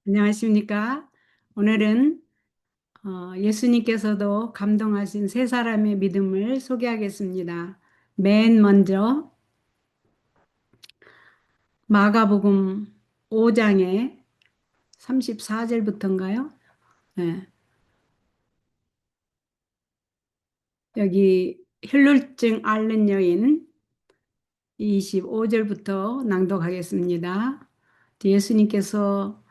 안녕하십니까? 오늘은 예수님께서도 감동하신 세 사람의 믿음을 소개하겠습니다. 맨 먼저 마가복음 5장의 34절부터인가요? 네, 여기 혈루증 앓는 여인 25절부터 낭독하겠습니다. 예수님께서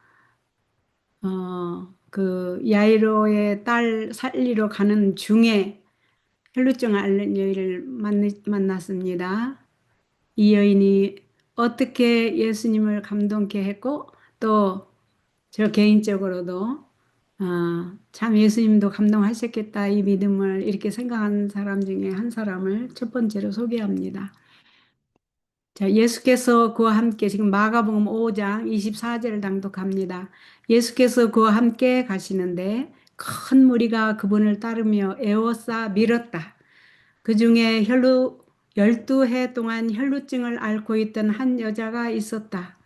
그 야이로의 딸 살리러 가는 중에 혈루증 앓는 여인을 만났습니다. 이 여인이 어떻게 예수님을 감동케 했고 또 저 개인적으로도 참 예수님도 감동하셨겠다 이 믿음을 이렇게 생각한 사람 중에 한 사람을 첫 번째로 소개합니다. 자, 예수께서 그와 함께 지금 마가복음 5장 24절을 낭독합니다. 예수께서 그와 함께 가시는데 큰 무리가 그분을 따르며 에워싸 밀었다. 그 중에 12해 동안 혈루증을 앓고 있던 한 여자가 있었다.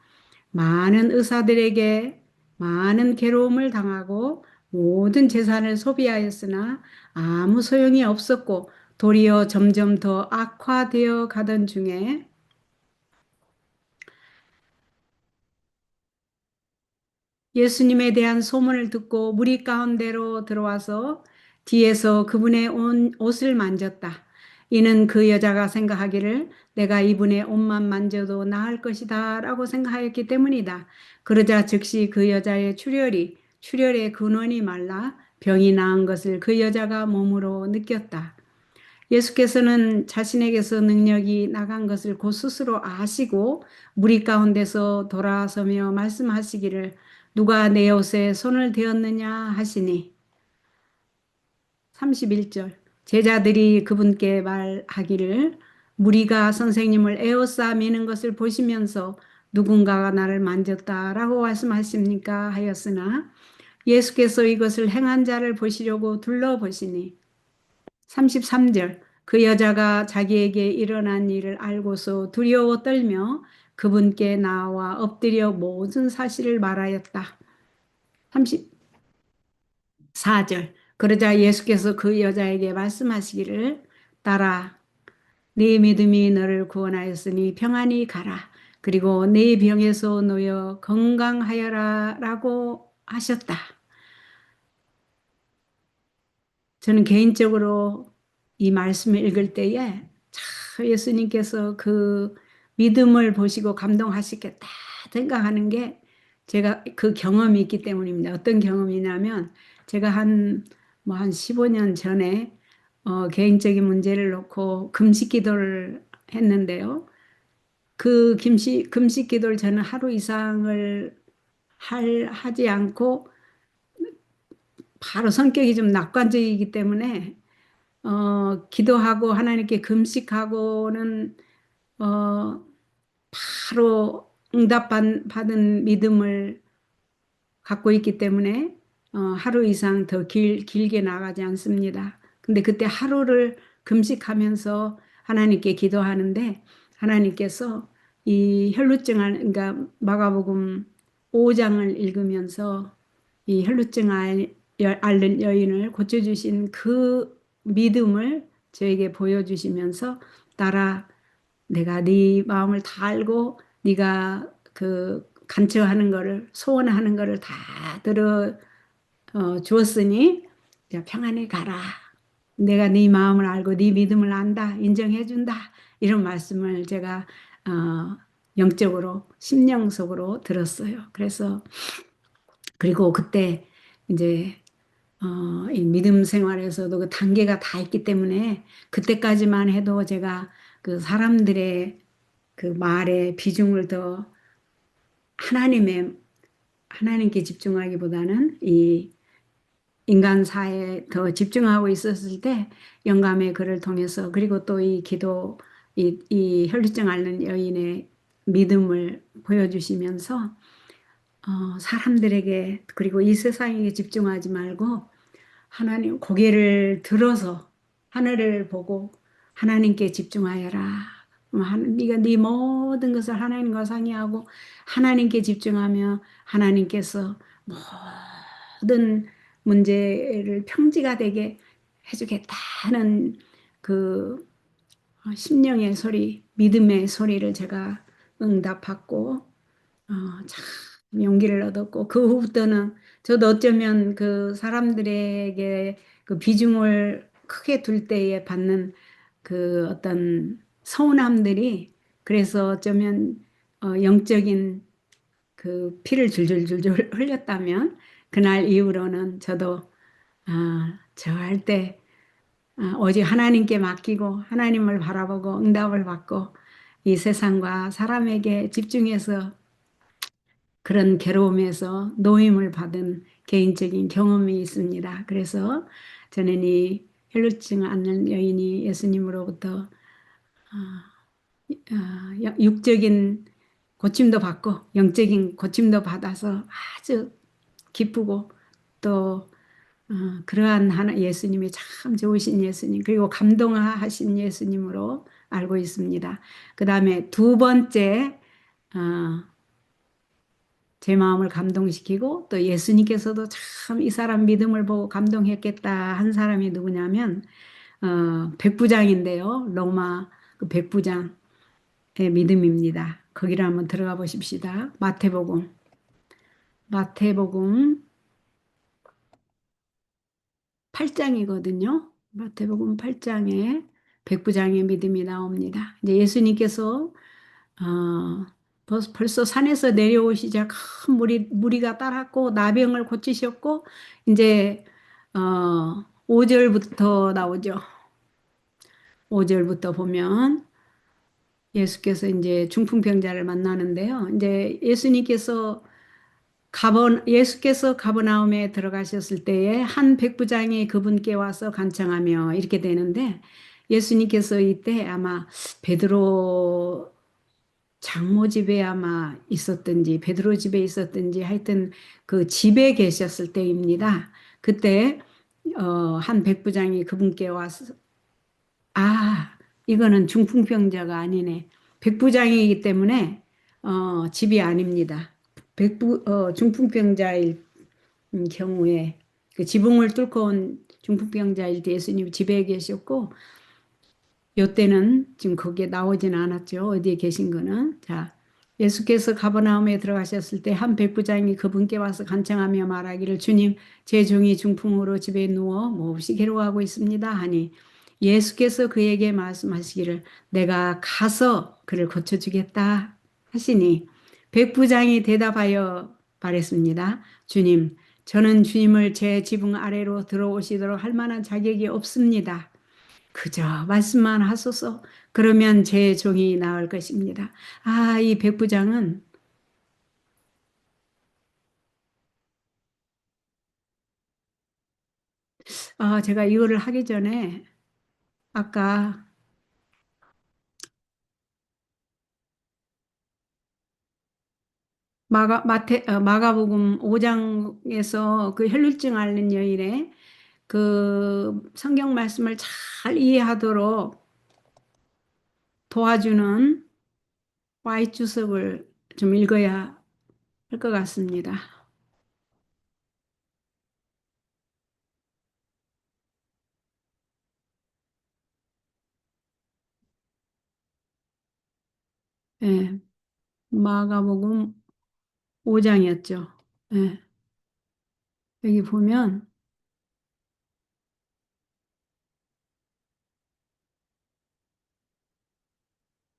많은 의사들에게 많은 괴로움을 당하고 모든 재산을 소비하였으나 아무 소용이 없었고 도리어 점점 더 악화되어 가던 중에 예수님에 대한 소문을 듣고 무리 가운데로 들어와서 뒤에서 그분의 옷을 만졌다. 이는 그 여자가 생각하기를 내가 이분의 옷만 만져도 나을 것이다 라고 생각하였기 때문이다. 그러자 즉시 그 여자의 출혈의 근원이 말라 병이 나은 것을 그 여자가 몸으로 느꼈다. 예수께서는 자신에게서 능력이 나간 것을 곧 스스로 아시고 무리 가운데서 돌아서며 말씀하시기를 누가 내 옷에 손을 대었느냐 하시니 31절 제자들이 그분께 말하기를 무리가 선생님을 에워싸 미는 것을 보시면서 누군가가 나를 만졌다라고 말씀하십니까 하였으나 예수께서 이것을 행한 자를 보시려고 둘러보시니 33절 그 여자가 자기에게 일어난 일을 알고서 두려워 떨며 그분께 나와 엎드려 모든 사실을 말하였다. 34절 그러자 예수께서 그 여자에게 말씀하시기를 따라 네 믿음이 너를 구원하였으니 평안히 가라. 그리고 네 병에서 놓여 건강하여라 라고 하셨다. 저는 개인적으로 이 말씀을 읽을 때에 참 예수님께서 그 믿음을 보시고 감동하시겠다 생각하는 게 제가 그 경험이 있기 때문입니다. 어떤 경험이냐면 제가 한 15년 전에 개인적인 문제를 놓고 금식 기도를 했는데요. 그 금식 기도를 저는 하루 이상을 하지 않고 바로 성격이 좀 낙관적이기 때문에 기도하고 하나님께 금식하고는 어, 바로 받은 믿음을 갖고 있기 때문에 하루 이상 더 길게 나가지 않습니다. 근데 그때 하루를 금식하면서 하나님께 기도하는데 하나님께서 이 그러니까 마가복음 5장을 읽으면서 이 혈루증 앓는 여인을 고쳐주신 그 믿음을 저에게 보여주시면서 따라 내가 네 마음을 다 알고 네가 그 간청하는 거를 소원하는 거를 다 들어 주었으니 이제 평안히 가라. 내가 네 마음을 알고 네 믿음을 안다. 인정해 준다. 이런 말씀을 제가 영적으로 심령 속으로 들었어요. 그래서 그리고 그때 이제 이 믿음 생활에서도 그 단계가 다 있기 때문에 그때까지만 해도 제가 그 사람들의 그 말에 비중을 더 하나님의 하나님께 집중하기보다는 이 인간사에 더 집중하고 있었을 때 영감의 글을 통해서 그리고 또 이 기도 이 혈루증 앓는 여인의 믿음을 보여주시면서 사람들에게 그리고 이 세상에 집중하지 말고 하나님 고개를 들어서 하늘을 보고 하나님께 집중하여라. 네가 네 모든 것을 하나님과 상의하고 하나님께 집중하며 하나님께서 모든 문제를 평지가 되게 해주겠다는 그 심령의 소리, 믿음의 소리를 제가 응답받고 참 용기를 얻었고 그 후부터는 저도 어쩌면 그 사람들에게 그 비중을 크게 둘 때에 받는 그 어떤 서운함들이 그래서 어쩌면 영적인 그 피를 줄줄줄줄 흘렸다면 그날 이후로는 저도 저 할 때 오직 하나님께 맡기고 하나님을 바라보고 응답을 받고 이 세상과 사람에게 집중해서 그런 괴로움에서 노임을 받은 개인적인 경험이 있습니다. 그래서 저는 이 혈루증 앓는 여인이 예수님으로부터 육적인 고침도 받고 영적인 고침도 받아서 아주 기쁘고 또 그러한 예수님이 참 좋으신 예수님 그리고 감동하신 예수님으로 알고 있습니다. 그 다음에 두 번째 제 마음을 감동시키고 또 예수님께서도 참 이 사람 믿음을 보고 감동했겠다 한 사람이 누구냐면 백부장인데요. 로마 그 백부장의 믿음입니다. 거기를 한번 들어가 보십시다. 마태복음 8장이거든요. 마태복음 8장에 백부장의 믿음이 나옵니다. 이제 예수님께서 벌써 산에서 내려오시자 큰 무리가 따랐고 나병을 고치셨고 이제 5절부터 나오죠. 5절부터 보면 예수께서 이제 중풍병자를 만나는데요. 이제 예수께서 가버나움에 들어가셨을 때에 한 백부장이 그분께 와서 간청하며 이렇게 되는데 예수님께서 이때 아마 베드로 장모 집에 아마 있었든지 베드로 집에 있었든지 하여튼 그 집에 계셨을 때입니다. 그때 한 백부장이 그분께 와서 이거는 중풍병자가 아니네. 백부장이기 때문에 집이 아닙니다. 중풍병자일 경우에 그 지붕을 뚫고 온 중풍병자일 때 예수님 집에 계셨고 요때는 지금 거기에 나오진 않았죠. 어디에 계신 거는. 자, 예수께서 가버나움에 들어가셨을 때 한 백부장이 그분께 와서 간청하며 말하기를 주님, 제 종이 중풍으로 집에 누워 몹시 괴로워하고 있습니다 하니 예수께서 그에게 말씀하시기를 내가 가서 그를 고쳐주겠다 하시니 백부장이 대답하여 말했습니다. 주님, 저는 주님을 제 지붕 아래로 들어오시도록 할 만한 자격이 없습니다. 그저 말씀만 하소서. 그러면 제 종이 나을 것입니다. 이 백부장은 제가 이거를 하기 전에 아까 마가복음 5장에서 그 혈루증 앓는 여인의 그 성경 말씀을 잘 이해하도록 도와주는 Y 주석을 좀 읽어야 할 것 같습니다. 예, 마가복음 5장이었죠. 예, 여기 보면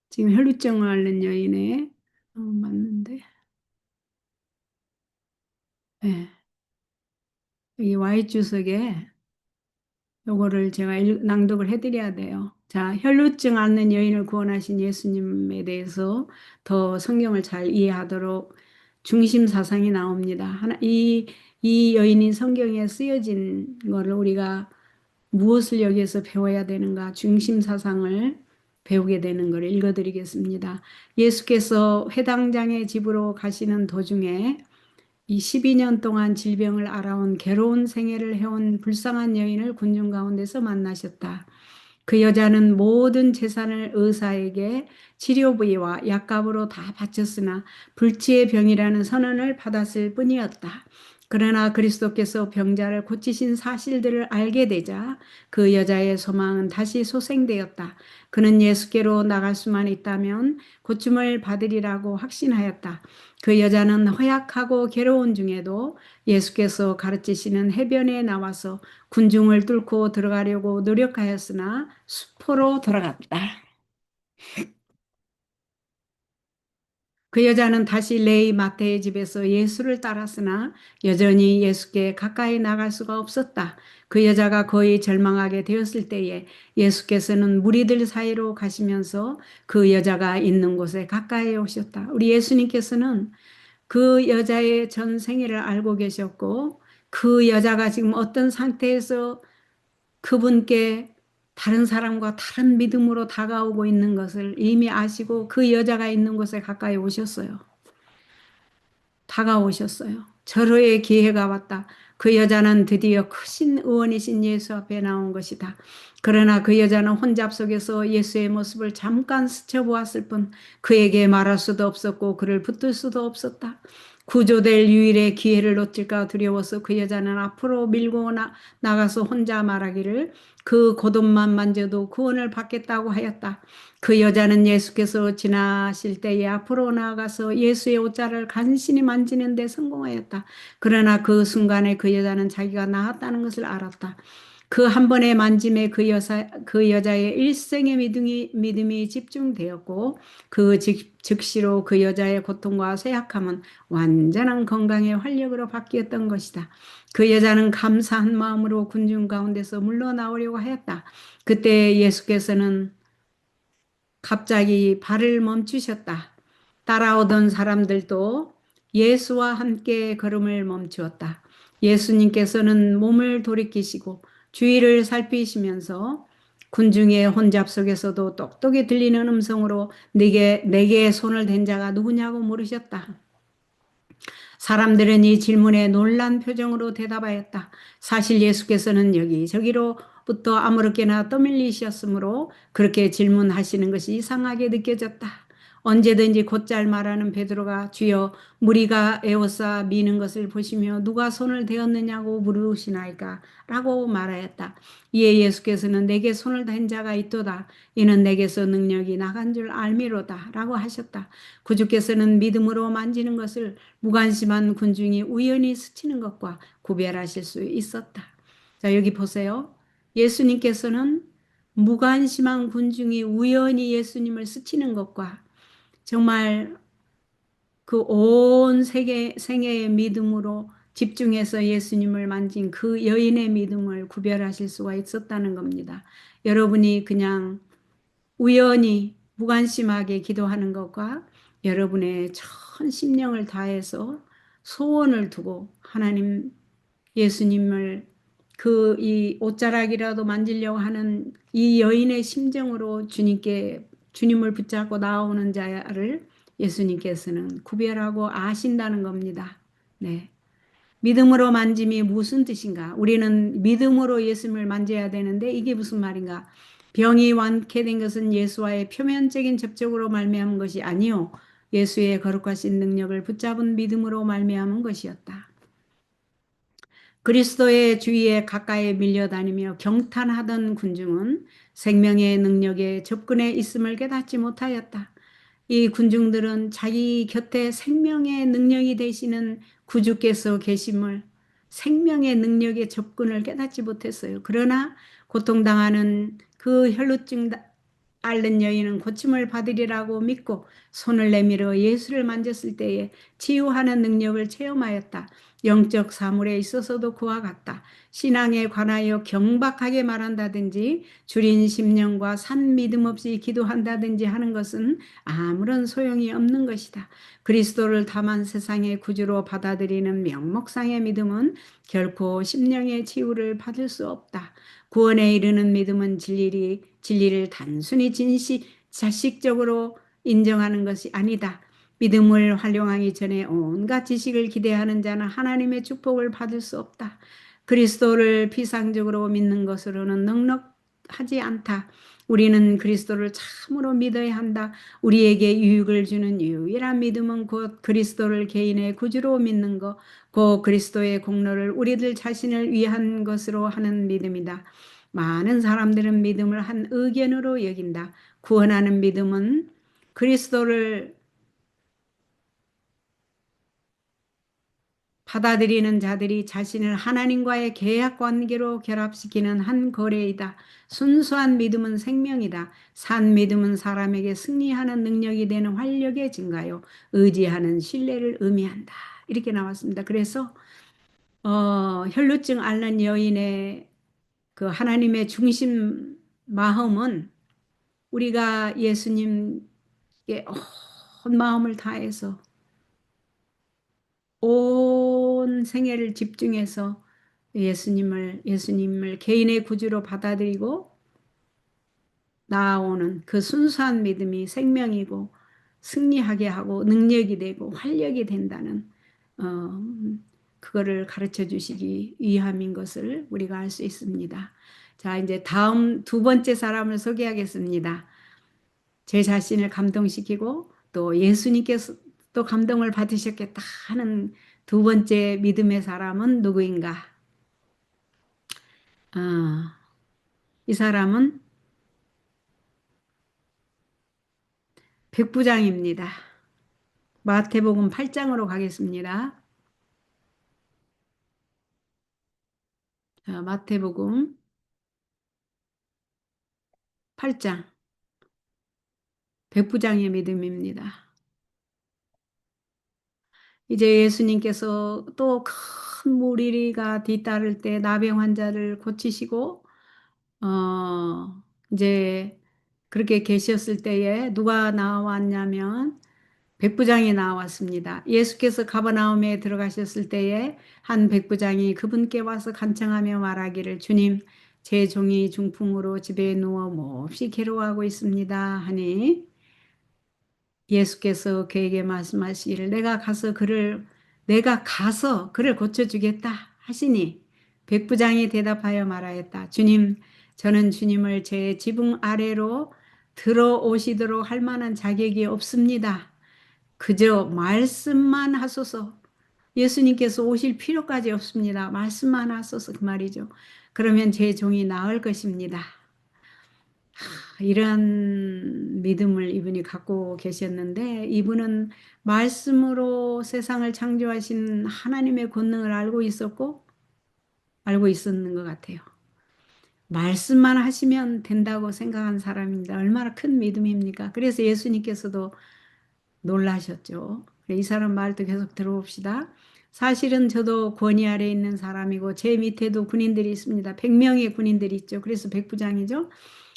지금 혈루증을 앓는 여인의 맞는데 예, 여기 Y 주석에 요거를 제가 낭독을 해드려야 돼요. 자, 혈루증 앓는 여인을 구원하신 예수님에 대해서 더 성경을 잘 이해하도록 중심 사상이 나옵니다. 이 여인이 성경에 쓰여진 거를 우리가 무엇을 여기에서 배워야 되는가 중심 사상을 배우게 되는 걸 읽어드리겠습니다. 예수께서 회당장의 집으로 가시는 도중에 이 12년 동안 질병을 앓아온 괴로운 생애를 해온 불쌍한 여인을 군중 가운데서 만나셨다. 그 여자는 모든 재산을 의사에게 치료 부위와 약값으로 다 바쳤으나 불치의 병이라는 선언을 받았을 뿐이었다. 그러나 그리스도께서 병자를 고치신 사실들을 알게 되자 그 여자의 소망은 다시 소생되었다. 그는 예수께로 나갈 수만 있다면 고침을 받으리라고 확신하였다. 그 여자는 허약하고 괴로운 중에도 예수께서 가르치시는 해변에 나와서 군중을 뚫고 들어가려고 노력하였으나 수포로 돌아갔다. 그 여자는 다시 레이 마태의 집에서 예수를 따랐으나 여전히 예수께 가까이 나갈 수가 없었다. 그 여자가 거의 절망하게 되었을 때에 예수께서는 무리들 사이로 가시면서 그 여자가 있는 곳에 가까이 오셨다. 우리 예수님께서는 그 여자의 전 생애를 알고 계셨고 그 여자가 지금 어떤 상태에서 그분께 다른 사람과 다른 믿음으로 다가오고 있는 것을 이미 아시고 그 여자가 있는 곳에 가까이 오셨어요. 다가오셨어요. 절호의 기회가 왔다. 그 여자는 드디어 크신 의원이신 예수 앞에 나온 것이다. 그러나 그 여자는 혼잡 속에서 예수의 모습을 잠깐 스쳐보았을 뿐 그에게 말할 수도 없었고 그를 붙들 수도 없었다. 구조될 유일의 기회를 놓칠까 두려워서 그 여자는 앞으로 밀고 나가서 혼자 말하기를 그 겉옷만 만져도 구원을 받겠다고 하였다. 그 여자는 예수께서 지나실 때에 앞으로 나아가서 예수의 옷자를 간신히 만지는 데 성공하였다. 그러나 그 순간에 그 여자는 자기가 나았다는 것을 알았다. 그 한 번의 만짐에 그 여자의 일생의 믿음이 집중되었고 그 즉시로 그 여자의 고통과 쇠약함은 완전한 건강의 활력으로 바뀌었던 것이다. 그 여자는 감사한 마음으로 군중 가운데서 물러나오려고 하였다. 그때 예수께서는 갑자기 발을 멈추셨다. 따라오던 사람들도 예수와 함께 걸음을 멈추었다. 예수님께서는 몸을 돌이키시고 주위를 살피시면서 군중의 혼잡 속에서도 똑똑히 들리는 음성으로 내게 손을 댄 자가 누구냐고 물으셨다. 사람들은 이 질문에 놀란 표정으로 대답하였다. 사실 예수께서는 여기저기로부터 아무렇게나 떠밀리셨으므로 그렇게 질문하시는 것이 이상하게 느껴졌다. 언제든지 곧잘 말하는 베드로가 주여 무리가 에워싸 미는 것을 보시며 누가 손을 대었느냐고 물으시나이까 라고 말하였다. 이에 예수께서는 내게 손을 댄 자가 있도다. 이는 내게서 능력이 나간 줄 알미로다 라고 하셨다. 구주께서는 믿음으로 만지는 것을 무관심한 군중이 우연히 스치는 것과 구별하실 수 있었다. 자, 여기 보세요. 예수님께서는 무관심한 군중이 우연히 예수님을 스치는 것과 정말 그 온 생애의 믿음으로 집중해서 예수님을 만진 그 여인의 믿음을 구별하실 수가 있었다는 겁니다. 여러분이 그냥 우연히 무관심하게 기도하는 것과 여러분의 전 심령을 다해서 소원을 두고 하나님 예수님을 그 이 옷자락이라도 만지려고 하는 이 여인의 심정으로 주님을 붙잡고 나오는 자를 예수님께서는 구별하고 아신다는 겁니다. 네. 믿음으로 만짐이 무슨 뜻인가? 우리는 믿음으로 예수님을 만져야 되는데 이게 무슨 말인가? 병이 완쾌된 것은 예수와의 표면적인 접촉으로 말미암은 것이 아니요 예수의 거룩하신 능력을 붙잡은 믿음으로 말미암은 것이었다. 그리스도의 주위에 가까이 밀려다니며 경탄하던 군중은 생명의 능력에 접근해 있음을 깨닫지 못하였다. 이 군중들은 자기 곁에 생명의 능력이 되시는 구주께서 계심을 생명의 능력의 접근을 깨닫지 못했어요. 그러나 고통당하는 그 혈루증 앓는 여인은 고침을 받으리라고 믿고 손을 내밀어 예수를 만졌을 때에 치유하는 능력을 체험하였다. 영적 사물에 있어서도 그와 같다. 신앙에 관하여 경박하게 말한다든지 줄인 심령과 산 믿음 없이 기도한다든지 하는 것은 아무런 소용이 없는 것이다. 그리스도를 다만 세상의 구주로 받아들이는 명목상의 믿음은 결코 심령의 치유를 받을 수 없다. 구원에 이르는 믿음은 진리를 단순히 자식적으로 인정하는 것이 아니다. 믿음을 활용하기 전에 온갖 지식을 기대하는 자는 하나님의 축복을 받을 수 없다. 그리스도를 피상적으로 믿는 것으로는 넉넉하지 않다. 우리는 그리스도를 참으로 믿어야 한다. 우리에게 유익을 주는 유일한 믿음은 곧 그리스도를 개인의 구주로 믿는 것, 그 그리스도의 공로를 우리들 자신을 위한 것으로 하는 믿음이다. 많은 사람들은 믿음을 한 의견으로 여긴다. 구원하는 믿음은 그리스도를 받아들이는 자들이 자신을 하나님과의 계약 관계로 결합시키는 한 거래이다. 순수한 믿음은 생명이다. 산 믿음은 사람에게 승리하는 능력이 되는 활력의 증가요. 의지하는 신뢰를 의미한다. 이렇게 나왔습니다. 그래서 혈루증 앓는 여인의 그 하나님의 중심 마음은 우리가 예수님께 온 마음을 다해서 온 생애를 집중해서 예수님을 개인의 구주로 받아들이고 나아오는 그 순수한 믿음이 생명이고 승리하게 하고 능력이 되고 활력이 된다는 어, 그거를 가르쳐 주시기 위함인 것을 우리가 알 수 있습니다. 자, 이제 다음 두 번째 사람을 소개하겠습니다. 제 자신을 감동시키고 또 예수님께서 또 감동을 받으셨겠다 하는 두 번째 믿음의 사람은 누구인가? 아, 이 사람은 백부장입니다. 마태복음 8장으로 가겠습니다. 자, 마태복음 8장 백부장의 믿음입니다. 이제 예수님께서 또 큰 무리가 뒤따를 때 나병 환자를 고치시고 이제 그렇게 계셨을 때에 누가 나왔냐면 백부장이 나왔습니다. 예수께서 가버나움에 들어가셨을 때에 한 백부장이 그분께 와서 간청하며 말하기를 주님, 제 종이 중풍으로 집에 누워 몹시 괴로워하고 있습니다 하니 예수께서 그에게 말씀하시기를 내가 가서 그를 고쳐주겠다 하시니 백부장이 대답하여 말하였다. 주님, 저는 주님을 제 지붕 아래로 들어오시도록 할 만한 자격이 없습니다. 그저 말씀만 하소서. 예수님께서 오실 필요까지 없습니다. 말씀만 하소서 그 말이죠. 그러면 제 종이 나을 것입니다. 이러한 믿음을 이분이 갖고 계셨는데 이분은 말씀으로 세상을 창조하신 하나님의 권능을 알고 있었고 알고 있었는 것 같아요. 말씀만 하시면 된다고 생각한 사람입니다. 얼마나 큰 믿음입니까? 그래서 예수님께서도 놀라셨죠. 이 사람 말도 계속 들어봅시다. 사실은 저도 권위 아래 있는 사람이고 제 밑에도 군인들이 있습니다. 100명의 군인들이 있죠. 그래서 백부장이죠.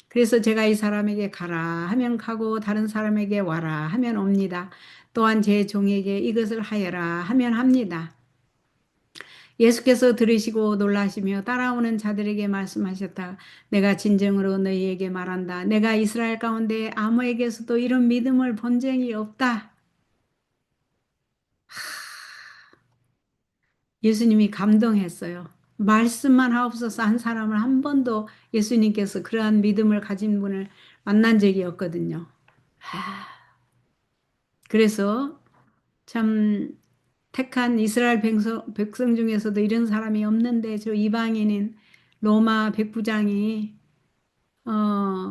그래서 제가 이 사람에게 가라 하면 가고 다른 사람에게 와라 하면 옵니다. 또한 제 종에게 이것을 하여라 하면 합니다. 예수께서 들으시고 놀라시며 따라오는 자들에게 말씀하셨다. 내가 진정으로 너희에게 말한다. 내가 이스라엘 가운데 아무에게서도 이런 믿음을 본 적이 없다. 예수님이 감동했어요. 말씀만 하옵소서 한 사람을 한 번도 예수님께서 그러한 믿음을 가진 분을 만난 적이 없거든요. 그래서 참 택한 이스라엘 백성 중에서도 이런 사람이 없는데 저 이방인인 로마 백부장이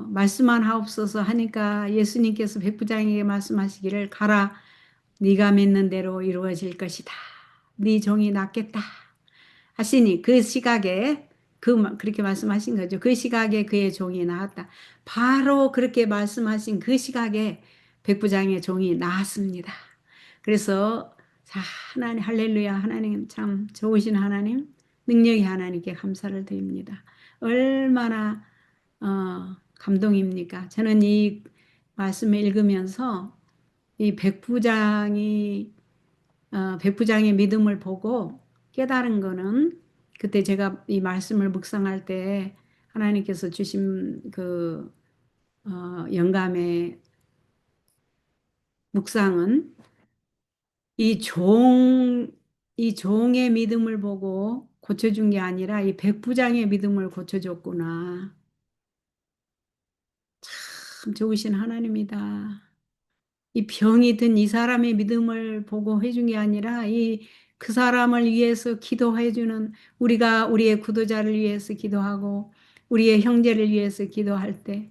말씀만 하옵소서 하니까 예수님께서 백부장에게 말씀하시기를 가라 네가 믿는 대로 이루어질 것이다. 네 종이 낫겠다 하시니 그 시각에 그렇게 말씀하신 거죠. 그 시각에 그의 종이 나았다. 바로 그렇게 말씀하신 그 시각에 백부장의 종이 나았습니다. 그래서 자, 하나님 할렐루야 하나님 참 좋으신 하나님 능력의 하나님께 감사를 드립니다. 얼마나 감동입니까? 저는 이 말씀을 읽으면서 이 백부장의 믿음을 보고 깨달은 거는 그때 제가 이 말씀을 묵상할 때 하나님께서 주신 그 영감의 묵상은 이 이 종의 믿음을 보고 고쳐준 게 아니라 이 백부장의 믿음을 고쳐줬구나. 참 좋으신 하나님이다. 이 병이 든 이 사람의 믿음을 보고 해준 게 아니라 그 사람을 위해서 기도해주는 우리가 우리의 구도자를 위해서 기도하고 우리의 형제를 위해서 기도할 때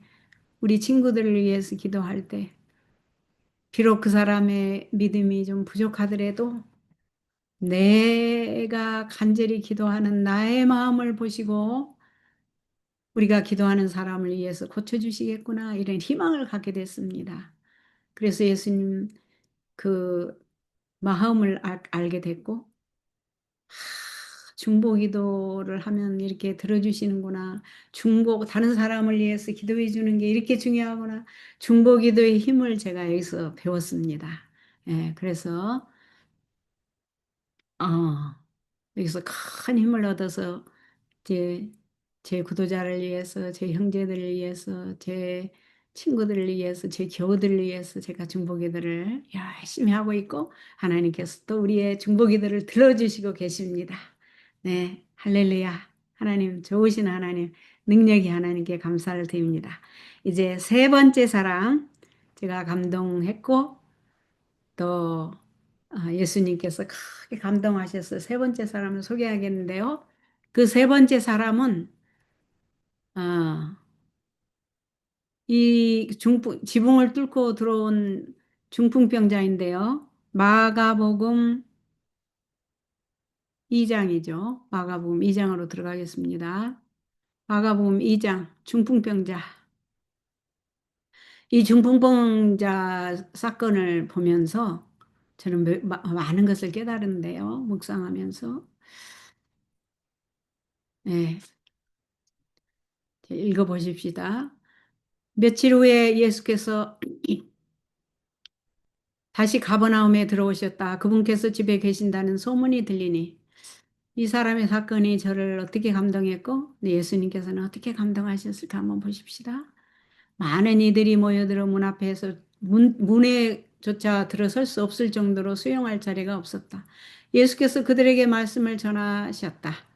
우리 친구들을 위해서 기도할 때 비록 그 사람의 믿음이 좀 부족하더라도 내가 간절히 기도하는 나의 마음을 보시고 우리가 기도하는 사람을 위해서 고쳐주시겠구나 이런 희망을 갖게 됐습니다. 그래서 예수님 그 마음을 알게 됐고 중보기도를 하면 이렇게 들어주시는구나. 다른 사람을 위해서 기도해 주는 게 이렇게 중요하구나. 중보기도의 힘을 제가 여기서 배웠습니다. 예, 그래서 어, 여기서 큰 힘을 얻어서 제, 제 구도자를 위해서, 제 형제들을 위해서, 제 친구들을 위해서, 제 교우들을 위해서 제가 중보기도를 열심히 하고 있고 하나님께서 또 우리의 중보기도를 들어주시고 계십니다. 네, 할렐루야. 하나님 좋으신 하나님, 능력이 하나님께 감사를 드립니다. 이제 세 번째 사랑 제가 감동했고 또 예수님께서 크게 감동하셔서 세 번째 사람을 소개하겠는데요. 그 세 번째 사람은 어, 지붕을 뚫고 들어온 중풍병자인데요. 마가복음 2장이죠. 마가복음 2장으로 들어가겠습니다. 마가복음 2장 중풍병자. 이 중풍병자 사건을 보면서 저는 많은 것을 깨달은데요. 묵상하면서. 네, 읽어보십시다. 며칠 후에 예수께서 다시 가버나움에 들어오셨다. 그분께서 집에 계신다는 소문이 들리니 이 사람의 사건이 저를 어떻게 감동했고 예수님께서는 어떻게 감동하셨을까 한번 보십시다. 많은 이들이 모여들어 문 앞에서 문에조차 들어설 수 없을 정도로 수용할 자리가 없었다. 예수께서 그들에게 말씀을 전하셨다.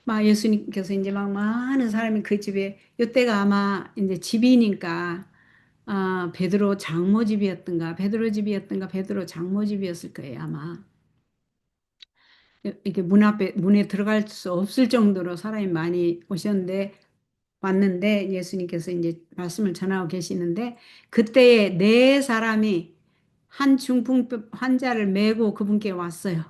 막 예수님께서 이제 막 많은 사람이 그 집에 이때가 아마 이제 집이니까 베드로 장모 집이었던가 베드로 장모 집이었을 거예요 아마. 이렇게 문에 들어갈 수 없을 정도로 사람이 많이 왔는데 예수님께서 이제 말씀을 전하고 계시는데 그때에 네 사람이 한 중풍 환자를 메고 그분께 왔어요.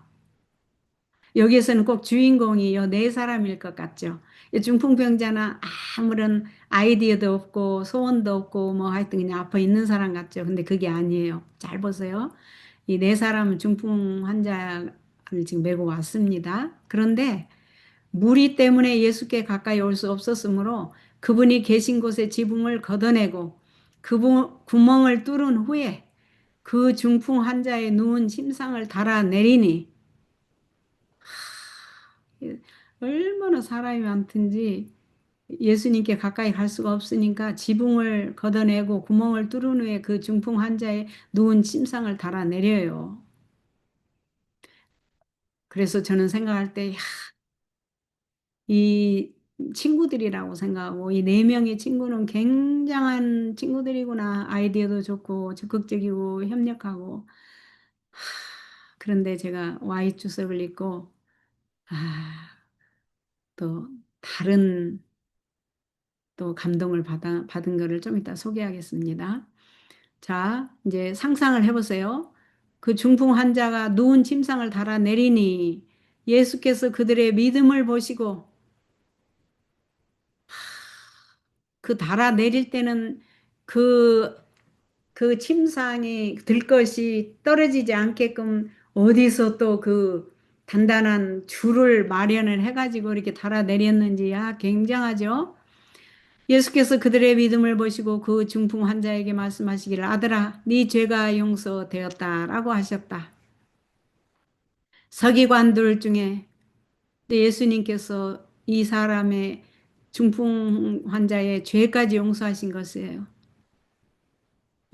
여기에서는 꼭 주인공이 요 네 사람일 것 같죠. 이 중풍병자는 아무런 아이디어도 없고 소원도 없고 뭐 하여튼 그냥 아파 있는 사람 같죠. 근데 그게 아니에요. 잘 보세요. 이 네 사람은 중풍 환자를 지금 메고 왔습니다. 그런데 무리 때문에 예수께 가까이 올 수 없었으므로 그분이 계신 곳에 지붕을 걷어내고 구멍을 뚫은 후에 그 중풍 환자의 누운 침상을 달아내리니 얼마나 사람이 많든지 예수님께 가까이 갈 수가 없으니까 지붕을 걷어내고 구멍을 뚫은 후에 그 중풍 환자의 누운 침상을 달아내려요. 그래서 저는 생각할 때, 이 친구들이라고 생각하고, 이 네 명의 친구는 굉장한 친구들이구나. 아이디어도 좋고, 적극적이고, 협력하고. 그런데 제가 Y 주석을 읽고, 또 다른 또 감동을 받은 거를 좀 이따 소개하겠습니다. 자, 이제 상상을 해보세요. 그 중풍 환자가 누운 침상을 달아내리니 예수께서 그들의 믿음을 보시고 그 달아내릴 때는 그, 그 침상이 들 것이 떨어지지 않게끔 어디서 또 그 단단한 줄을 마련을 해가지고 이렇게 달아내렸는지 굉장하죠. 예수께서 그들의 믿음을 보시고 그 중풍 환자에게 말씀하시기를 아들아 네 죄가 용서되었다라고 하셨다. 서기관들 중에 예수님께서 이 사람의 중풍 환자의 죄까지 용서하신 것이에요.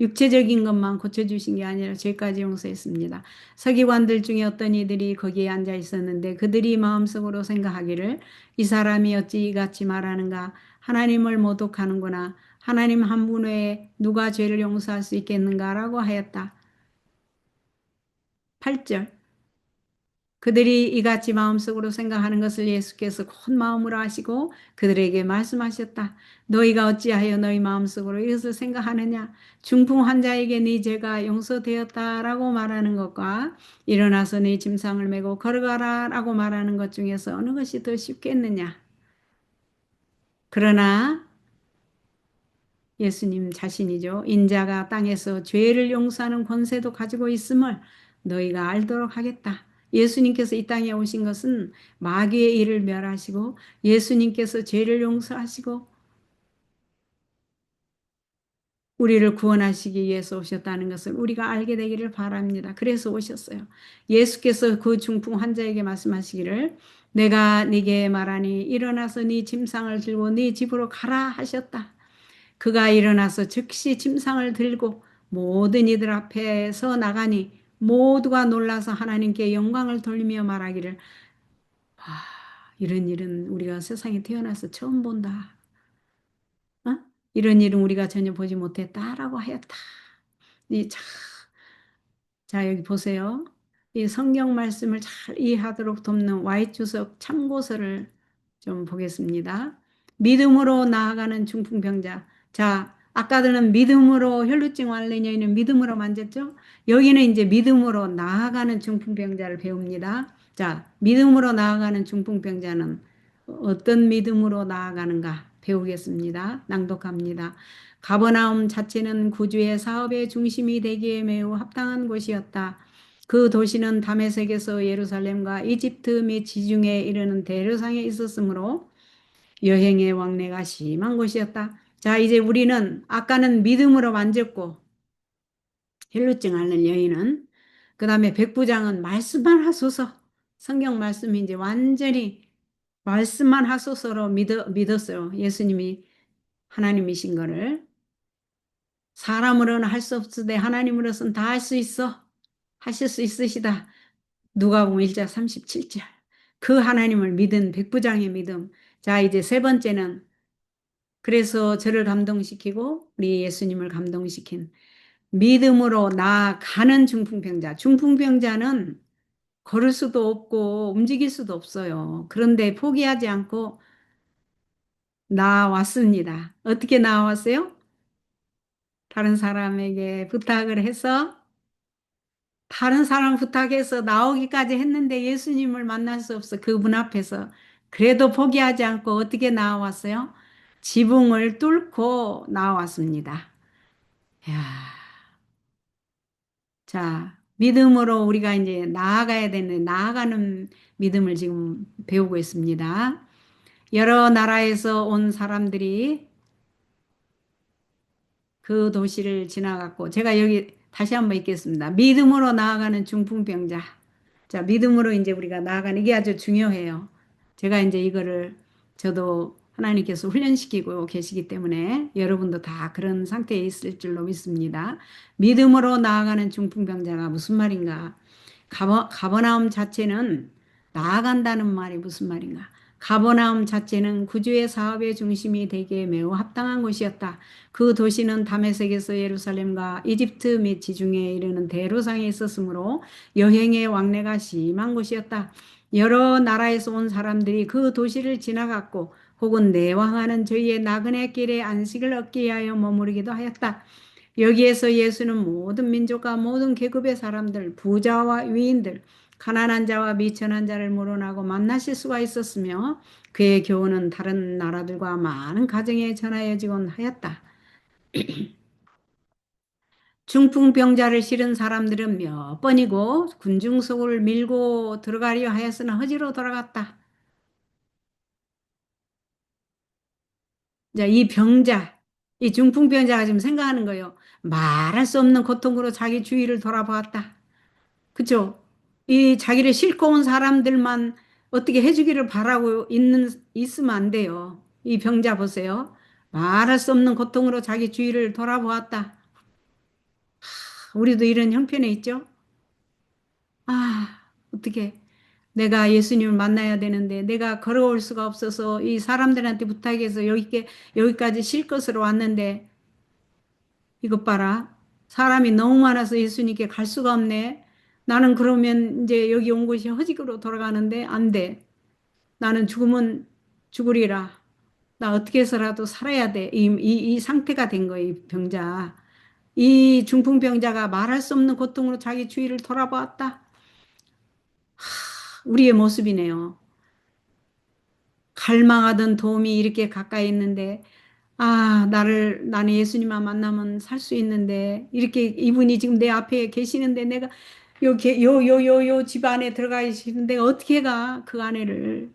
육체적인 것만 고쳐주신 게 아니라 죄까지 용서했습니다. 서기관들 중에 어떤 이들이 거기에 앉아 있었는데 그들이 마음속으로 생각하기를 이 사람이 어찌 이같이 말하는가 하나님을 모독하는구나 하나님 한 분 외에 누가 죄를 용서할 수 있겠는가라고 하였다. 8절. 그들이 이같이 마음속으로 생각하는 것을 예수께서 곧 마음으로 아시고 그들에게 말씀하셨다. 너희가 어찌하여 너희 마음속으로 이것을 생각하느냐? 중풍 환자에게 네 죄가 용서되었다라고 말하는 것과 일어나서 네 짐상을 메고 걸어가라라고 말하는 것 중에서 어느 것이 더 쉽겠느냐? 그러나 예수님 자신이죠. 인자가 땅에서 죄를 용서하는 권세도 가지고 있음을 너희가 알도록 하겠다. 예수님께서 이 땅에 오신 것은 마귀의 일을 멸하시고 예수님께서 죄를 용서하시고 우리를 구원하시기 위해서 오셨다는 것을 우리가 알게 되기를 바랍니다. 그래서 오셨어요. 예수께서 그 중풍 환자에게 말씀하시기를 내가 네게 말하니 일어나서 네 짐상을 들고 네 집으로 가라 하셨다. 그가 일어나서 즉시 침상을 들고 모든 이들 앞에서 나가니 모두가 놀라서 하나님께 영광을 돌리며 말하기를 아, 이런 일은 우리가 세상에 태어나서 처음 본다. 어? 이런 일은 우리가 전혀 보지 못했다라고 하였다. 이 참 자, 여기 보세요. 이 성경 말씀을 잘 이해하도록 돕는 Y주석 참고서를 좀 보겠습니다. 믿음으로 나아가는 중풍병자. 자, 아까들은 믿음으로 혈루증 앓는 여인은 믿음으로 만졌죠? 여기는 이제 믿음으로 나아가는 중풍병자를 배웁니다. 자, 믿음으로 나아가는 중풍병자는 어떤 믿음으로 나아가는가 배우겠습니다. 낭독합니다. 가버나움 자체는 구주의 사업의 중심이 되기에 매우 합당한 곳이었다. 그 도시는 다메섹에서 예루살렘과 이집트 및 지중해에 이르는 대로상에 있었으므로 여행의 왕래가 심한 곳이었다. 자, 이제 우리는 아까는 믿음으로 만졌고 혈루증 앓는 여인은 그 다음에 백부장은 말씀만 하소서 성경 말씀이 이제 완전히 말씀만 하소서로 믿었어요. 예수님이 하나님이신 거를. 사람으로는 할 수 없으되 하나님으로서는 다 할 수 있어. 하실 수 있으시다. 누가복음 1장 37절. 그 하나님을 믿은 백부장의 믿음. 자, 이제 세 번째는 그래서 저를 감동시키고 우리 예수님을 감동시킨 믿음으로 나아가는 중풍병자. 중풍병자는 걸을 수도 없고 움직일 수도 없어요. 그런데 포기하지 않고 나왔습니다. 어떻게 나왔어요? 다른 사람에게 부탁을 해서 다른 사람 부탁해서 나오기까지 했는데 예수님을 만날 수 없어. 그분 앞에서. 그래도 포기하지 않고 어떻게 나왔어요? 지붕을 뚫고 나왔습니다. 야, 자, 믿음으로 우리가 이제 나아가야 되는, 나아가는 믿음을 지금 배우고 있습니다. 여러 나라에서 온 사람들이 그 도시를 지나갔고, 제가 여기 다시 한번 읽겠습니다. 믿음으로 나아가는 중풍병자. 자, 믿음으로 이제 우리가 나아가는 이게 아주 중요해요. 제가 이제 이거를 저도 하나님께서 훈련시키고 계시기 때문에 여러분도 다 그런 상태에 있을 줄로 믿습니다. 믿음으로 나아가는 중풍병자가 무슨 말인가? 가버나움 자체는 나아간다는 말이 무슨 말인가? 가버나움 자체는 구주의 사업의 중심이 되기에 매우 합당한 곳이었다. 그 도시는 다메섹에서 예루살렘과 이집트 및 지중해에 이르는 대로상에 있었으므로 여행의 왕래가 심한 곳이었다. 여러 나라에서 온 사람들이 그 도시를 지나갔고 혹은 내왕하는 저희의 나그네 길에 안식을 얻기 위하여 머무르기도 하였다. 여기에서 예수는 모든 민족과 모든 계급의 사람들, 부자와 위인들, 가난한 자와 미천한 자를 물어나고 만나실 수가 있었으며 그의 교훈은 다른 나라들과 많은 가정에 전하여지곤 하였다. 중풍병자를 실은 사람들은 몇 번이고 군중 속을 밀고 들어가려 하였으나 허지로 돌아갔다. 자, 이 병자, 이 중풍병자가 지금 생각하는 거예요. 말할 수 없는 고통으로 자기 주위를 돌아보았다. 그죠? 이 자기를 싣고 온 사람들만 어떻게 해주기를 바라고 있으면 안 돼요. 이 병자 보세요. 말할 수 없는 고통으로 자기 주위를 돌아보았다. 우리도 이런 형편에 있죠? 아, 어떻게. 내가 예수님을 만나야 되는데 내가 걸어올 수가 없어서 이 사람들한테 부탁해서 여기까지 실 것으로 왔는데 이것 봐라. 사람이 너무 많아서 예수님께 갈 수가 없네. 나는 그러면 이제 여기 온 곳이 허직으로 돌아가는데 안 돼. 나는 죽으면 죽으리라. 나 어떻게 해서라도 살아야 돼. 이 상태가 된 거예요, 이 병자. 이 중풍병자가 말할 수 없는 고통으로 자기 주위를 돌아보았다. 우리의 모습이네요. 갈망하던 도움이 이렇게 가까이 있는데, 나는 예수님만 만나면 살 수 있는데, 이렇게 이분이 지금 내 앞에 계시는데, 내가 요 집 안에 들어가 계시는데, 어떻게 가, 그 안에를.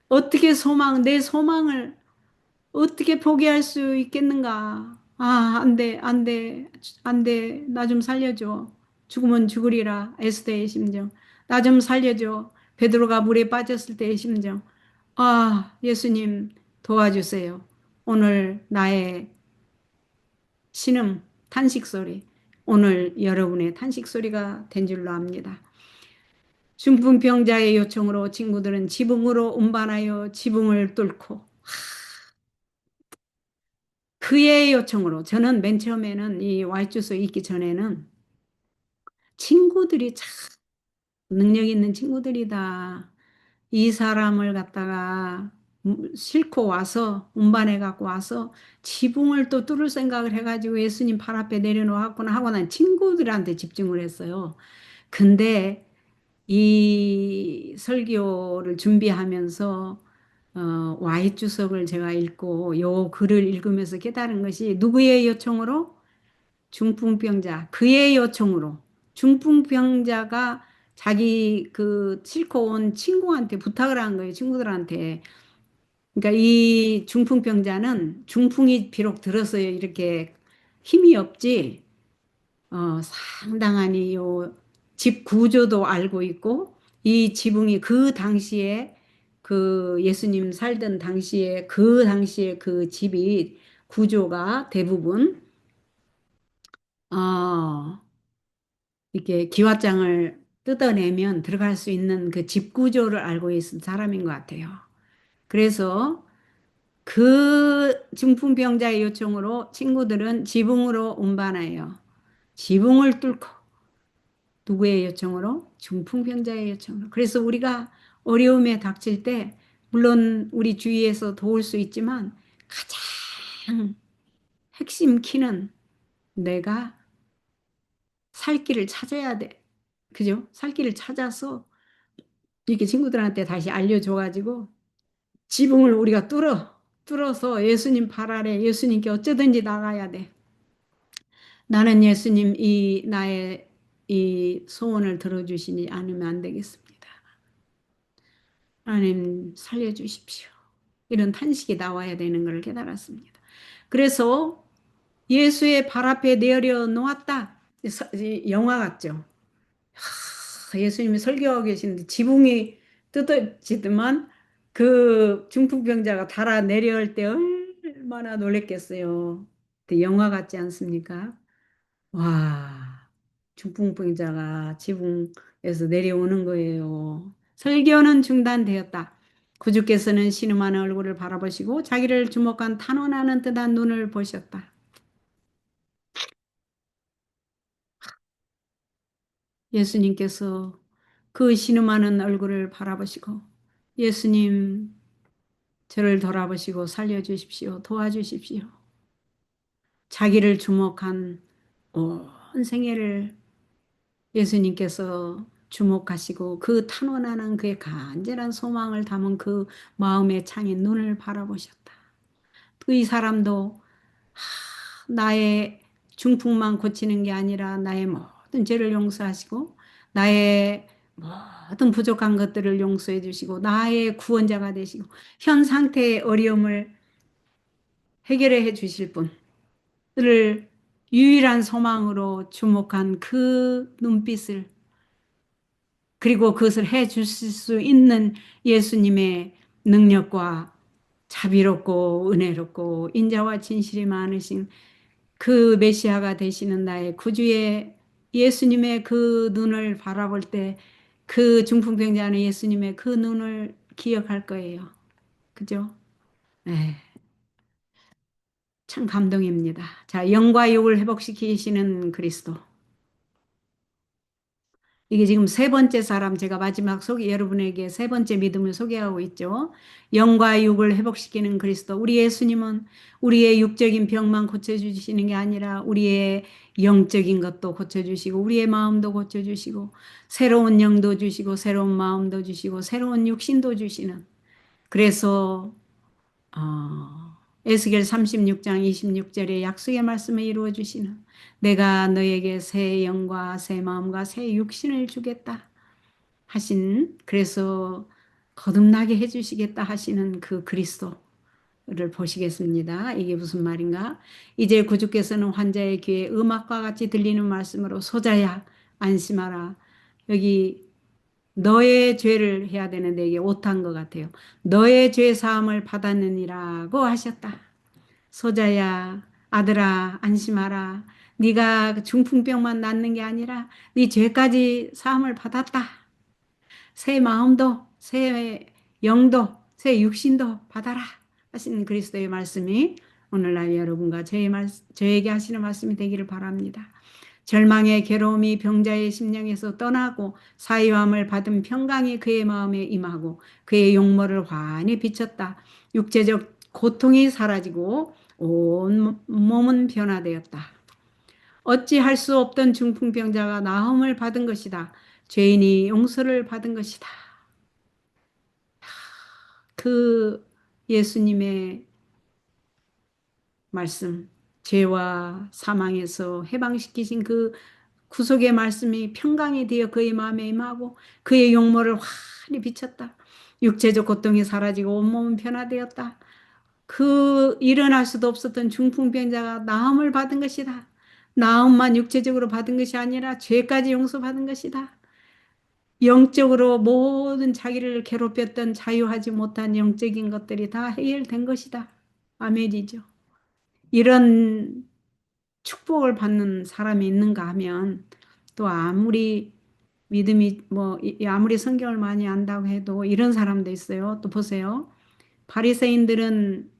어떻게 내 소망을 어떻게 포기할 수 있겠는가? 안 돼, 안 돼, 안 돼. 나 좀 살려줘. 죽으면 죽으리라. 에스더의 심정. 나 좀 살려줘. 베드로가 물에 빠졌을 때의 심정. 예수님 도와주세요. 오늘 나의 신음, 탄식 소리. 오늘 여러분의 탄식 소리가 된 줄로 압니다. 중풍병자의 요청으로 친구들은 지붕으로 운반하여 지붕을 뚫고 그의 요청으로 저는 맨 처음에는 이 와이주소에 있기 전에는 친구들이 참 능력 있는 친구들이다. 이 사람을 갖다가 싣고 와서 운반해 갖고 와서 지붕을 또 뚫을 생각을 해가지고 예수님 발 앞에 내려놓았구나 하고 난 친구들한테 집중을 했어요. 근데 이 설교를 준비하면서 와이 주석을 제가 읽고 요 글을 읽으면서 깨달은 것이 누구의 요청으로? 중풍병자, 그의 요청으로 중풍병자가 자기 그 싣고 온 친구한테 부탁을 한 거예요. 친구들한테. 그러니까 이 중풍병자는 중풍이 비록 들어서요. 이렇게 힘이 없지. 상당한 집 구조도 알고 있고 이 지붕이 그 당시에 그 예수님 살던 당시에 그 당시에 그 집이 구조가 대부분 어, 이렇게 기와장을 뜯어내면 들어갈 수 있는 그 집 구조를 알고 있는 사람인 것 같아요. 그래서 그 중풍병자의 요청으로 친구들은 지붕으로 운반하여 지붕을 뚫고 누구의 요청으로? 중풍병자의 요청으로. 그래서 우리가 어려움에 닥칠 때 물론 우리 주위에서 도울 수 있지만 가장 핵심 키는 내가 살 길을 찾아야 돼. 그죠? 살 길을 찾아서 이렇게 친구들한테 다시 알려줘가지고 지붕을 우리가 뚫어서 예수님 발 아래 예수님께 어쩌든지 나가야 돼. 나는 예수님 나의 이 소원을 들어주시니 않으면 안 되겠습니다. 하나님 살려주십시오. 이런 탄식이 나와야 되는 걸 깨달았습니다. 그래서 예수의 발 앞에 내려 놓았다. 영화 같죠? 예수님이 설교하고 계시는데 지붕이 뜯어지더만 그 중풍병자가 달아 내려올 때 얼마나 놀랬겠어요. 영화 같지 않습니까? 와, 중풍병자가 지붕에서 내려오는 거예요. 설교는 중단되었다. 구주께서는 신음하는 얼굴을 바라보시고 자기를 주목한 탄원하는 듯한 눈을 보셨다. 예수님께서 그 신음하는 얼굴을 바라보시고 예수님 저를 돌아보시고 살려주십시오. 도와주십시오. 자기를 주목한 온 생애를 예수님께서 주목하시고 그 탄원하는 그의 간절한 소망을 담은 그 마음의 창에 눈을 바라보셨다. 이 사람도 나의 중풍만 고치는 게 아니라 나의 모든 죄를 용서하시고 나의 모든 부족한 것들을 용서해 주시고 나의 구원자가 되시고 현 상태의 어려움을 해결해 주실 분을 유일한 소망으로 주목한 그 눈빛을 그리고 그것을 해 주실 수 있는 예수님의 능력과 자비롭고 은혜롭고 인자와 진실이 많으신 그 메시아가 되시는 나의 구주의 예수님의 그 눈을 바라볼 때 그 중풍병자는 예수님의 그 눈을 기억할 거예요. 그죠? 네, 참 감동입니다. 자, 영과 육을 회복시키시는 그리스도. 이게 지금 세 번째 사람, 제가 마지막 여러분에게 세 번째 믿음을 소개하고 있죠. 영과 육을 회복시키는 그리스도. 우리 예수님은 우리의 육적인 병만 고쳐주시는 게 아니라 우리의 영적인 것도 고쳐주시고, 우리의 마음도 고쳐주시고, 새로운 영도 주시고, 새로운 마음도 주시고, 새로운 육신도 주시는. 그래서 에스겔 36장 26절에 약속의 말씀을 이루어 주시는, 내가 너에게 새 영과 새 마음과 새 육신을 주겠다 하신, 그래서 거듭나게 해주시겠다 하시는 그 그리스도를 보시겠습니다. 이게 무슨 말인가? 이제 구주께서는 환자의 귀에 음악과 같이 들리는 말씀으로, 소자야 안심하라. 여기 너의 죄를 해야 되는데 이게 오타인 것 같아요. 너의 죄 사함을 받았느니라고 하셨다. 소자야, 아들아, 안심하라. 네가 중풍병만 낫는 게 아니라 네 죄까지 사함을 받았다. 새 마음도, 새 영도, 새 육신도 받아라 하시는 그리스도의 말씀이 오늘날 여러분과 저에게 하시는 말씀이 되기를 바랍니다. 절망의 괴로움이 병자의 심령에서 떠나고 사유함을 받은 평강이 그의 마음에 임하고 그의 용모를 환히 비쳤다. 육체적 고통이 사라지고 온 몸은 변화되었다. 어찌할 수 없던 중풍병자가 나음을 받은 것이다. 죄인이 용서를 받은 것이다. 그 예수님의 말씀, 죄와 사망에서 해방시키신 그 구속의 말씀이 평강이 되어 그의 마음에 임하고 그의 용모를 환히 비쳤다. 육체적 고통이 사라지고 온몸은 변화되었다. 그 일어날 수도 없었던 중풍병자가 나음을 받은 것이다. 나음만 육체적으로 받은 것이 아니라 죄까지 용서받은 것이다. 영적으로 모든 자기를 괴롭혔던 자유하지 못한 영적인 것들이 다 해결된 것이다. 아멘이죠. 이런 축복을 받는 사람이 있는가 하면, 또 아무리 믿음이 아무리 성경을 많이 안다고 해도 이런 사람도 있어요. 또 보세요. 바리새인들은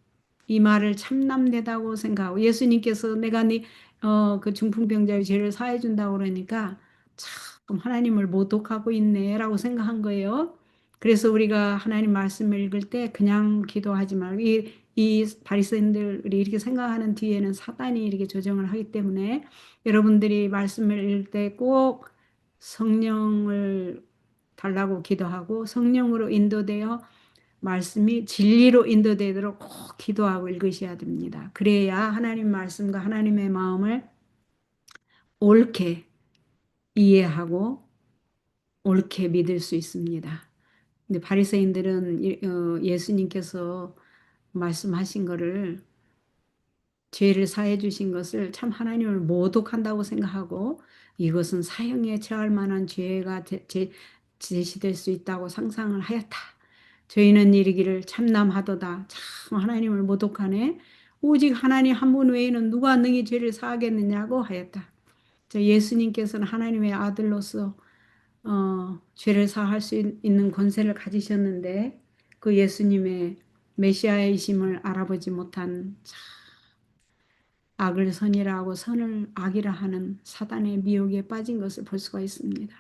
이 말을 참남되다고 생각하고, 예수님께서 내가 그 중풍병자의 죄를 사해 준다고 그러니까 참 하나님을 모독하고 있네라고 생각한 거예요. 그래서 우리가 하나님 말씀을 읽을 때 그냥 기도하지 말고, 이 바리새인들이 이렇게 생각하는 뒤에는 사단이 이렇게 조정을 하기 때문에, 여러분들이 말씀을 읽을 때 꼭 성령을 달라고 기도하고 성령으로 인도되어 말씀이 진리로 인도되도록 꼭 기도하고 읽으셔야 됩니다. 그래야 하나님 말씀과 하나님의 마음을 옳게 이해하고 옳게 믿을 수 있습니다. 근데 바리새인들은 예수님께서 말씀하신 거를, 죄를 사해 주신 것을 참 하나님을 모독한다고 생각하고, 이것은 사형에 처할 만한 죄가 제시될 수 있다고 상상을 하였다. 저희는 이르기를 참남하도다. 참 하나님을 모독하네. 오직 하나님 한 분 외에는 누가 능히 죄를 사하겠느냐고 하였다. 예수님께서는 하나님의 아들로서 죄를 사할 수 있는 권세를 가지셨는데, 그 예수님의 메시아이심을 알아보지 못한 악을 선이라 하고 선을 악이라 하는 사단의 미혹에 빠진 것을 볼 수가 있습니다.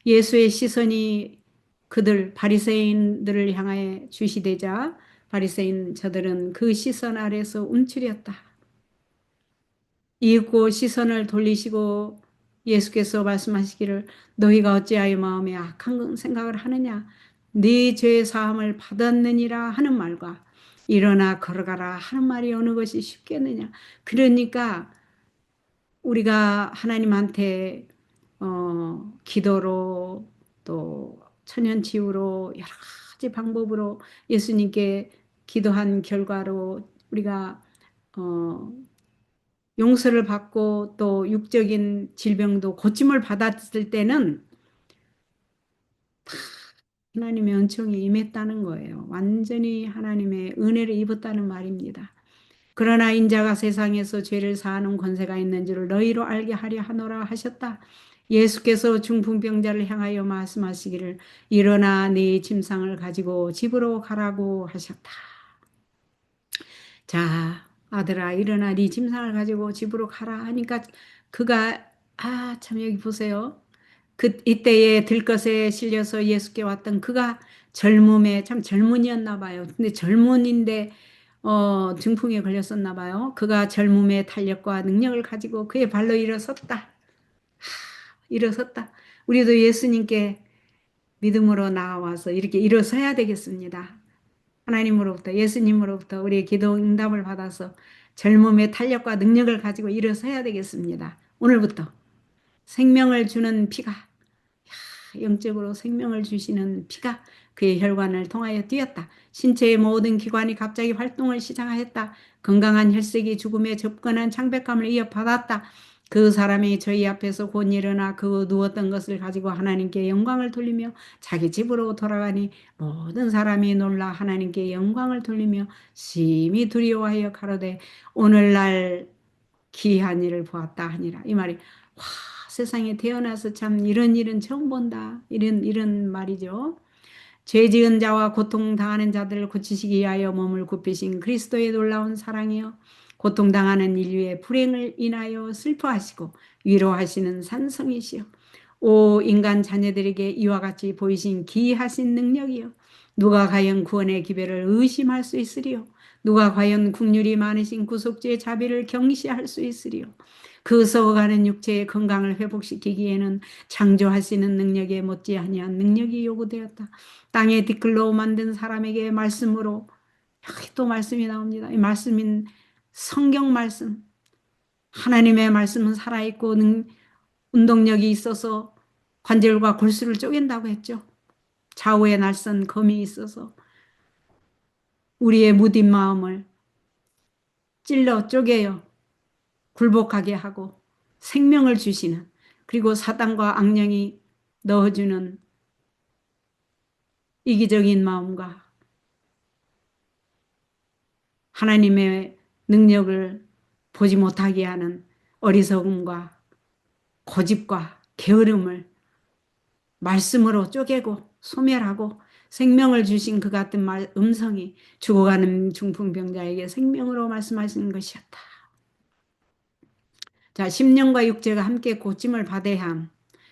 예수의 시선이 그들 바리새인들을 향하여 주시되자 바리새인 저들은 그 시선 아래서 움츠렸다. 이윽고 시선을 돌리시고 예수께서 말씀하시기를, 너희가 어찌하여 마음에 악한 생각을 하느냐, 네 죄 사함을 받았느니라 하는 말과 일어나 걸어가라 하는 말이 어느 것이 쉽겠느냐. 그러니까 우리가 하나님한테 기도로, 또 천연치유로, 여러 가지 방법으로 예수님께 기도한 결과로 우리가 용서를 받고 또 육적인 질병도 고침을 받았을 때는 하나님의 은총이 임했다는 거예요. 완전히 하나님의 은혜를 입었다는 말입니다. 그러나 인자가 세상에서 죄를 사하는 권세가 있는 줄을 너희로 알게 하려 하노라 하셨다. 예수께서 중풍병자를 향하여 말씀하시기를 일어나 네 침상을 가지고 집으로 가라고 하셨다. 자, 아들아 일어나 네 짐상을 가지고 집으로 가라 하니까 그가 참 여기 보세요. 이때에 들것에 실려서 예수께 왔던 그가 젊음에 참 젊은이였나 봐요. 근데 젊은인데 중풍에 걸렸었나 봐요. 그가 젊음의 탄력과 능력을 가지고 그의 발로 일어섰다. 일어섰다. 우리도 예수님께 믿음으로 나와서 이렇게 일어서야 되겠습니다. 하나님으로부터 예수님으로부터 우리의 기도 응답을 받아서 젊음의 탄력과 능력을 가지고 일어서야 되겠습니다. 오늘부터 생명을 주는 피가 영적으로 생명을 주시는 피가 그의 혈관을 통하여 뛰었다. 신체의 모든 기관이 갑자기 활동을 시작하였다. 건강한 혈색이 죽음에 접근한 창백함을 이어받았다. 그 사람이 저희 앞에서 곧 일어나 그 누웠던 것을 가지고 하나님께 영광을 돌리며 자기 집으로 돌아가니 모든 사람이 놀라 하나님께 영광을 돌리며 심히 두려워하여 가로되 오늘날 기이한 일을 보았다 하니라. 이 말이 와 세상에 태어나서 참 이런 일은 처음 본다. 이런 말이죠. 죄 지은 자와 고통당하는 자들을 고치시기 위하여 몸을 굽히신 그리스도의 놀라운 사랑이요. 고통당하는 인류의 불행을 인하여 슬퍼하시고 위로하시는 산성이시여. 오 인간 자녀들에게 이와 같이 보이신 기이하신 능력이요. 누가 과연 구원의 기별을 의심할 수 있으리요. 누가 과연 국률이 많으신 구속주의 자비를 경시할 수 있으리요. 그 썩어가는 육체의 건강을 회복시키기에는 창조하시는 능력에 못지아니한 능력이 요구되었다. 땅에 티끌로 만든 사람에게 말씀으로 여기 또 말씀이 나옵니다. 이 말씀인 성경 말씀. 하나님의 말씀은 살아있고 운동력이 있어서 관절과 골수를 쪼갠다고 했죠. 좌우에 날선 검이 있어서 우리의 무딘 마음을 찔러 쪼개요. 굴복하게 하고 생명을 주시는 그리고 사단과 악령이 넣어주는 이기적인 마음과 하나님의 능력을 보지 못하게 하는 어리석음과 고집과 게으름을 말씀으로 쪼개고 소멸하고 생명을 주신 그 같은 음성이 죽어가는 중풍병자에게 생명으로 말씀하시는 것이었다. 자, 심령과 육체가 함께 고침을 받아야 함.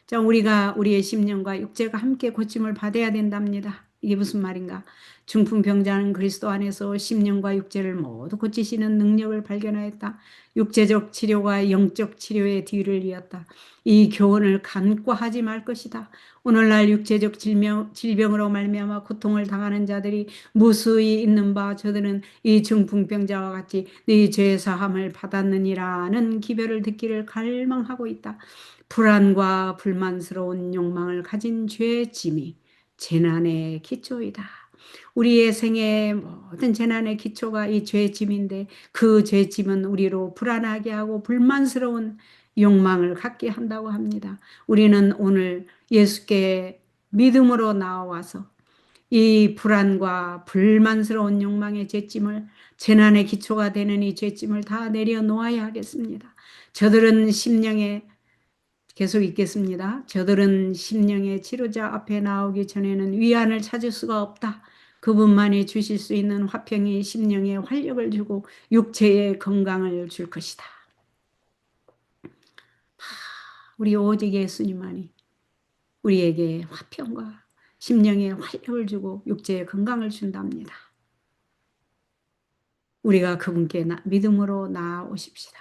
자, 우리의 심령과 육체가 함께 고침을 받아야 된답니다. 이게 무슨 말인가? 중풍병자는 그리스도 안에서 심령과 육체를 모두 고치시는 능력을 발견하였다. 육체적 치료가 영적 치료의 뒤를 이었다. 이 교훈을 간과하지 말 것이다. 오늘날 육체적 질병으로 말미암아 고통을 당하는 자들이 무수히 있는 바 저들은 이 중풍병자와 같이 네 죄 사함을 받았느니라는 기별을 듣기를 갈망하고 있다. 불안과 불만스러운 욕망을 가진 죄의 짐이 재난의 기초이다. 우리의 생의 모든 재난의 기초가 이 죄의 짐인데 그 죄의 짐은 우리로 불안하게 하고 불만스러운 욕망을 갖게 한다고 합니다. 우리는 오늘 예수께 믿음으로 나와서 이 불안과 불만스러운 욕망의 죄짐을 재난의 기초가 되는 이 죄짐을 다 내려놓아야 하겠습니다. 저들은 심령에 계속 읽겠습니다. 저들은 심령의 치료자 앞에 나오기 전에는 위안을 찾을 수가 없다. 그분만이 주실 수 있는 화평이 심령에 활력을 주고 육체에 건강을 줄 것이다. 우리 오직 예수님만이 우리에게 화평과 심령에 활력을 주고 육체에 건강을 준답니다. 우리가 그분께 믿음으로 나아오십시다.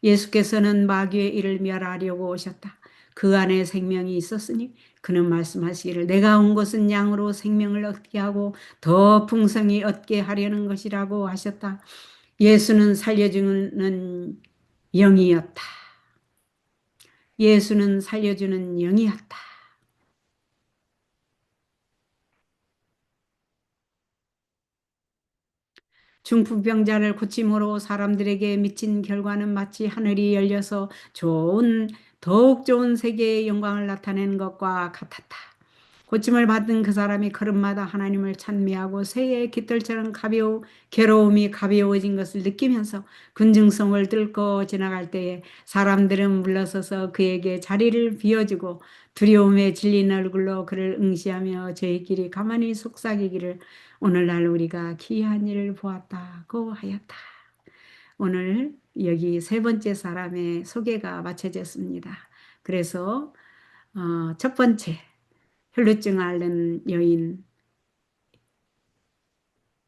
예수께서는 마귀의 일을 멸하려고 오셨다. 그 안에 생명이 있었으니 그는 말씀하시기를 내가 온 것은 양으로 생명을 얻게 하고 더 풍성히 얻게 하려는 것이라고 하셨다. 예수는 살려주는 영이었다. 예수는 살려주는 영이었다. 중풍병자를 고침으로 사람들에게 미친 결과는 마치 하늘이 열려서 더욱 좋은 세계의 영광을 나타내는 것과 같았다. 고침을 받은 그 사람이 걸음마다 하나님을 찬미하고 새의 깃털처럼 괴로움이 가벼워진 것을 느끼면서 군중성을 뚫고 지나갈 때에 사람들은 물러서서 그에게 자리를 비워주고 두려움에 질린 얼굴로 그를 응시하며 저희끼리 가만히 속삭이기를 오늘날 우리가 기이한 일을 보았다고 하였다. 오늘 여기 세 번째 사람의 소개가 마쳐졌습니다. 그래서 첫 번째 혈루증 앓는 여인,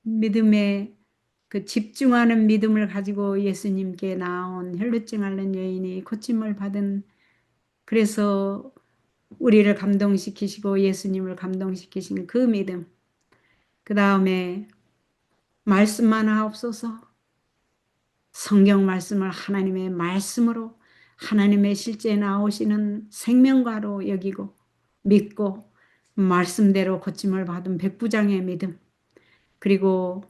믿음에 그 집중하는 믿음을 가지고 예수님께 나온 혈루증 앓는 여인이 고침을 받은, 그래서 우리를 감동시키시고 예수님을 감동시키신 그 믿음. 그 다음에 말씀만 하옵소서. 성경 말씀을 하나님의 말씀으로 하나님의 실제 나오시는 생명과로 여기고 믿고 말씀대로 고침을 받은 백부장의 믿음. 그리고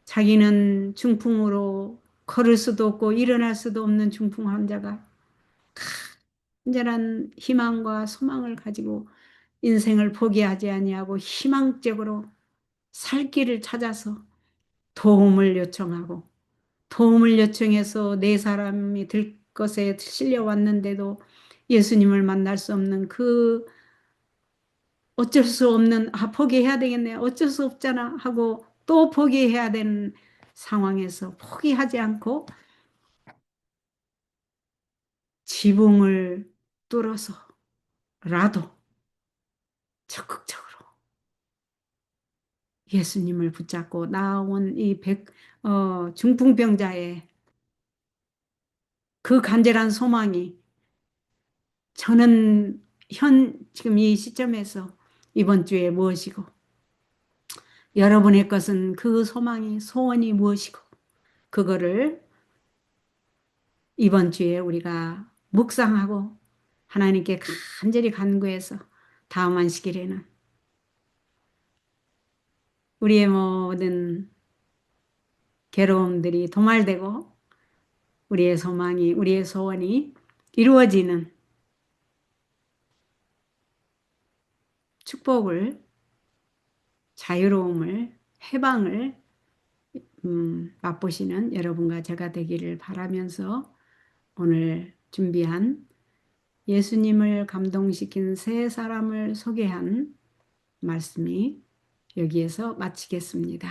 자기는 중풍으로 걸을 수도 없고 일어날 수도 없는 중풍 환자가 간절한 희망과 소망을 가지고 인생을 포기하지 아니하고 희망적으로 살 길을 찾아서 도움을 요청하고 도움을 요청해서 네 사람이 들 것에 실려왔는데도 예수님을 만날 수 없는 그 어쩔 수 없는 포기해야 되겠네 어쩔 수 없잖아 하고 또 포기해야 되는 상황에서 포기하지 않고 지붕을 뚫어서라도 적극적으로 예수님을 붙잡고 나온 이 중풍병자의 그 간절한 소망이 저는 지금 이 시점에서 이번 주에 무엇이고 여러분의 것은 그 소원이 무엇이고 그거를 이번 주에 우리가 묵상하고 하나님께 간절히 간구해서 다음 안식일에는 우리의 모든 괴로움들이 도말되고 우리의 소망이 우리의 소원이 이루어지는 축복을 자유로움을 해방을 맛보시는 여러분과 제가 되기를 바라면서 오늘 준비한 예수님을 감동시킨 세 사람을 소개한 말씀이 여기에서 마치겠습니다.